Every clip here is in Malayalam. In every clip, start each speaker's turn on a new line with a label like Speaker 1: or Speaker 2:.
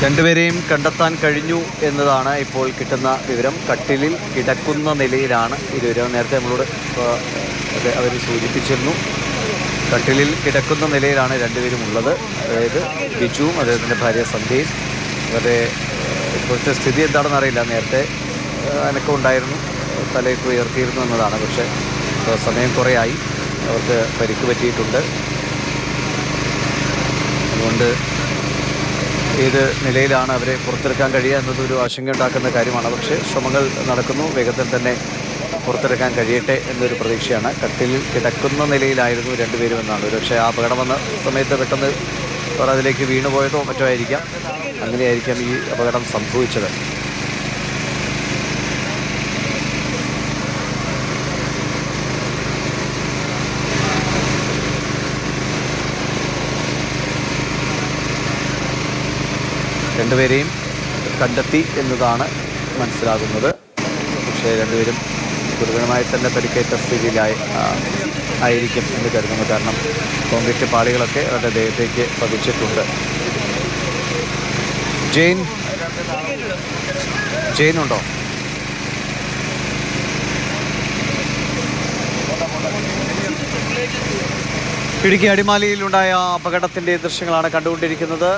Speaker 1: രണ്ടുപേരെയും കണ്ടെത്താൻ കഴിഞ്ഞു എന്നതാണ് ഇപ്പോൾ കിട്ടുന്ന വിവരം. കട്ടിലിൽ കിടക്കുന്ന നിലയിലാണ് ഇരുവരും. നേരത്തെ നമ്മളോട് അവർ സൂചിപ്പിച്ചിരുന്നു. കട്ടിലിൽ കിടക്കുന്ന നിലയിലാണ് രണ്ടുപേരും ഉള്ളത്. അതായത് ബിജുവും അദ്ദേഹത്തിൻ്റെ ഭാര്യ സന്ധ്യയും. അവരുടെ ഇപ്പോഴത്തെ സ്ഥിതി എന്താണെന്ന് അറിയില്ല. നേരത്തെ അനക്കം ഉണ്ടായിരുന്നു, തലയൊക്കെ ഉയർത്തിയിരുന്നു എന്നതാണ്. പക്ഷേ സമയം കുറേയായി, അവർക്ക് പരിക്ക് പറ്റിയിട്ടുണ്ട്. അതുകൊണ്ട് ഏത് നിലയിലാണ് അവരെ പുറത്തെടുക്കാൻ കഴിയുക എന്നതൊരു ആശങ്കയുണ്ടാക്കുന്ന കാര്യമാണ്. പക്ഷേ ശ്രമങ്ങൾ നടക്കുന്നു. വേഗത്തിൽ തന്നെ പുറത്തെടുക്കാൻ കഴിയട്ടെ എന്നൊരു പ്രതീക്ഷയാണ്. കട്ടിലിൽ കിടക്കുന്ന നിലയിലായിരുന്നു രണ്ടുപേരും എന്നാണ്. ഒരുപക്ഷെ ആ അപകടം വന്ന സമയത്ത് പെട്ടെന്ന് അവർ അതിലേക്ക് വീണുപോയതോ മറ്റോ ആയിരിക്കാം. അങ്ങനെയായിരിക്കാം ഈ അപകടം സംഭവിച്ചത്. രണ്ടുപേരെയും കണ്ടെത്തി എന്നതാണ് മനസ്സിലാകുന്നത്. പക്ഷേ രണ്ടുപേരും ഗുരുതരമായി തന്നെ പരിക്കേറ്റ ആയിരിക്കും എന്ന് കരുതുന്നു. കാരണം കോൺക്രീറ്റ് പാളികളൊക്കെ അവരുടെ ദേഹത്തേക്ക് പതിച്ചിട്ടുണ്ട്. ജെയിനുണ്ടോ? ഇടുക്കി അടിമാലിയിലുണ്ടായ അപകടത്തിൻ്റെ ദൃശ്യങ്ങളാണ് കണ്ടുകൊണ്ടിരിക്കുന്നത്.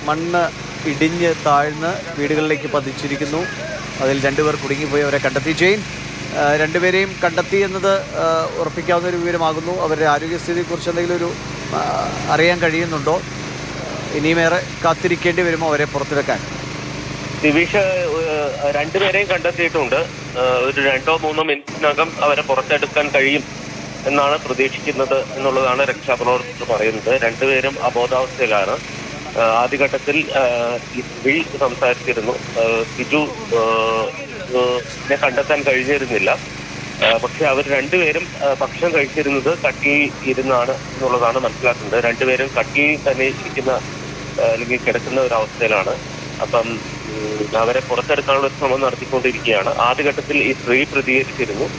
Speaker 1: മണ്ണ് ഇടിഞ്ഞ് താഴ്ന്ന് വീടുകളിലേക്ക് പതിച്ചിരിക്കുന്നു. അതിൽ രണ്ടുപേർ കുടുങ്ങിപ്പോയി. അവരെ കണ്ടെത്തി. ജെയിൻ, രണ്ടുപേരെയും കണ്ടെത്തി എന്നത് ഉറപ്പിക്കാവുന്ന ഒരു വിവരമാകുന്നു. അവരുടെ ആരോഗ്യസ്ഥിതിയെക്കുറിച്ച് എന്തെങ്കിലും ഒരു അറിയാൻ കഴിയുന്നുണ്ടോ? ഇനിയുമേറെ കാത്തിരിക്കേണ്ടി വരുമോ അവരെ പുറത്തെടുക്കാൻ?
Speaker 2: ദിവിഷ്, രണ്ടുപേരെയും കണ്ടെത്തിയിട്ടുണ്ട്. ഒരു 2-3 മിനിറ്റിനകം അവരെ പുറത്തെടുക്കാൻ കഴിയും എന്നാണ് പ്രതീക്ഷിക്കുന്നത് എന്നുള്ളതാണ് രക്ഷാപ്രവർത്തകർ പറയുന്നത്. രണ്ടുപേരും അബോധാവസ്ഥയിലാണ്. ആദ്യഘട്ടത്തിൽ ഈ സ്ത്രീ സംസാരിച്ചിരുന്നു. ബിജു കണ്ടെത്താൻ കഴിഞ്ഞിരുന്നില്ല. പക്ഷെ അവർ രണ്ടുപേരും ഭക്ഷണം കഴിച്ചിരുന്നത് കട്ടിയിൽ ഇരുന്നാണ് എന്നുള്ളതാണ് മനസ്സിലാക്കുന്നത്. രണ്ടുപേരും കട്ടിയിൽ തന്നെ ഇരിക്കുന്ന അല്ലെങ്കിൽ കിടക്കുന്ന ഒരു അവസ്ഥയിലാണ്. അപ്പം അവരെ പുറത്തെടുക്കാനുള്ള ഒരു ശ്രമം നടത്തിക്കൊണ്ടിരിക്കുകയാണ്. ആദ്യഘട്ടത്തിൽ ഈ സ്ത്രീ പ്രതികരിച്ചിരുന്നു.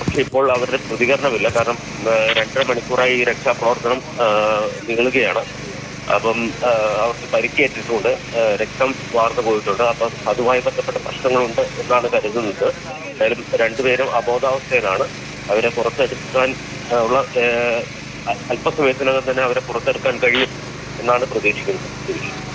Speaker 2: പക്ഷെ ഇപ്പോൾ അവരുടെ പ്രതികരണമില്ല. കാരണം 2.5 മണിക്കൂറായി ഈ രക്ഷാപ്രവർത്തനം നീളുകയാണ്. അപ്പം അവർക്ക് പരിക്കേറ്റിട്ടുണ്ട്, രക്തം വാർന്നു പോയിട്ടുണ്ട്. അപ്പം അതുമായി ബന്ധപ്പെട്ട പ്രശ്നങ്ങളുണ്ട് എന്നാണ് കരുതുന്നത്. എന്തായാലും രണ്ടുപേരും അബോധാവസ്ഥയിലാണ്. അവരെ പുറത്തെടുക്കാൻ ഉള്ള അല്പസമയത്തിനകം തന്നെ അവരെ പുറത്തെടുക്കാൻ കഴിയും എന്നാണ് പ്രതീക്ഷിക്കുന്നത്.